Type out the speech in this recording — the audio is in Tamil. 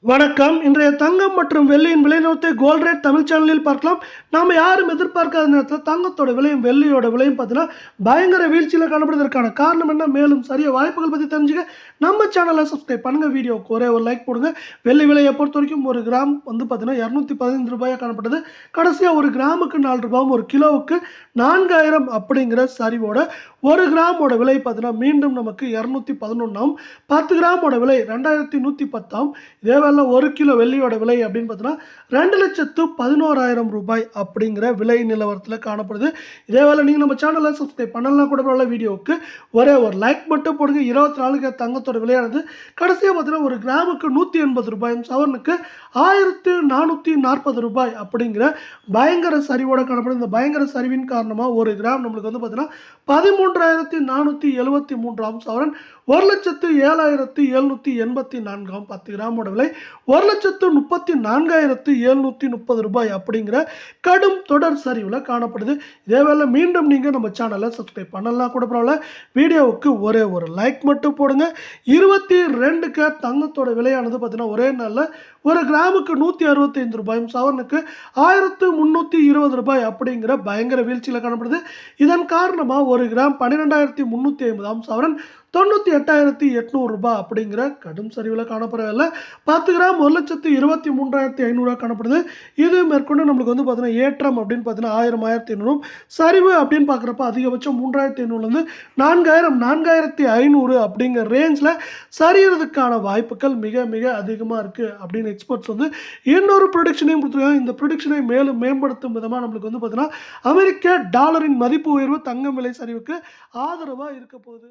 வணக்கம். இன்றைய தங்கம் மற்றும் வெள்ளியின் விலை நிலவரத்தை கோல்ட் ரேட் தமிழ் சேனலில் பார்க்கலாம். நாம யாரும் எதிர்பார்க்காத நேரத்தில் தங்கத்தோட விலையும் வெள்ளியோட விலையும் பார்த்தீங்கன்னா பயங்கர வீழ்ச்சியில் காணப்படுவதற்கான காரணம் என்ன, மேலும் சரிய வாய்ப்புகள் பற்றி தெரிஞ்சுக்க நம்ம சேனலை சப்ஸ்கிரைப் பண்ணுங்க. வீடியோக்கு ஒரே ஒரு லைக் போடுங்க. வெள்ளி விலையை பொறுத்த வரைக்கும் ஒரு கிராம் வந்து பார்த்தீங்கன்னா 215 ரூபாயாக காணப்பட்டது. கடைசியாக ஒரு கிராமுக்கு 4 ரூபாயும் ஒரு கிலோவுக்கு 4000 அப்படிங்கிற சரிவோட ஒரு கிராமோட விலை பார்த்தீங்கன்னா மீண்டும் நமக்கு 211 10 கிராமோட விலை 2110 இதே ஒரு கிலோ வெள்ளியோட விலை அப்படின்னு பார்த்தீங்கன்னா 2,11,000 ரூபாய் அப்படிங்கிற விலை நிலவரத்தில் காணப்படுது. இதே வேலை நீங்கள் நம்ம சேனலை சப்ஸ்கிரைப் பண்ணலாம் கூட பரவாயில்ல. வீடியோவுக்கு ஒரே ஒரு லைக் மட்டும் போடுங்க. 24 தங்கத்தோட விலையானது கடைசியாக பார்த்தீங்கன்னா ஒரு கிராமுக்கு 180 ரூபாயும் சவரனுக்கு 1440 ரூபாய் அப்படிங்கிற பயங்கர சரிவோட காணப்படுது. இந்த பயங்கர சரிவின் காரணமாக ஒரு கிராம் நம்மளுக்கு வந்து பார்த்தீங்கன்னா 13,473 சவரன் 1,07,784 10 கிராமோட விலை 1,34,730 ரூபாய் அப்படிங்கிற கடும் தொடர் சரிவில் காணப்படுது. இதேவேளை மீண்டும் நீங்கள் நம்ம சேனலை சப்ஸ்கிரைப் பண்ணலாம் கூட பரவாயில்ல. வீடியோவுக்கு ஒரே ஒரு லைக் மட்டும் போடுங்க. 22 கேரட் தங்கத்தோட விலையானது பார்த்தீங்கன்னா ஒரே நாளில் ஒரு கிராமுக்கு 165 ரூபாயும் சவரனுக்கு 1,320 ரூபாய் அப்படிங்கிற பயங்கர வீழ்ச்சியில் காணப்படுது. இதன் காரணமாக ஒரு கிராம் 12,350 சவரன் 98,800 ரூபாய் அப்படிங்கிற கடும் சரிவில் காணப்படவில்லை. 10 கிராம் 1,23,500 காணப்படுது. இது மேற்கொண்டு நம்மளுக்கு வந்து பார்த்தீங்கன்னா ஏற்றம் அப்படின்னு பார்த்தீங்கன்னா 1000 1500 சரிவு அப்படின்னு பார்க்குறப்ப அதிகபட்சம் 3,500லேருந்து 4,000 4,500 அப்படிங்கிற ரேஞ்சில் சரியறதுக்கான வாய்ப்புகள் மிக மிக அதிகமாக இருக்குது அப்படின்னு எக்ஸ்பர்ட்ஸ் வந்து இன்னொரு ப்ரொடிக்ஷனையும் கொடுத்துருக்காங்க. இந்த ப்ரொடிக்ஷனை மேலும் மேம்படுத்தும் விதமாக நம்மளுக்கு வந்து பார்த்தீங்கன்னா அமெரிக்க டாலரின் மதிப்பு உயர்வு தங்கம் விலை சரிவுக்கு ஆதரவாக இருக்க போகுது.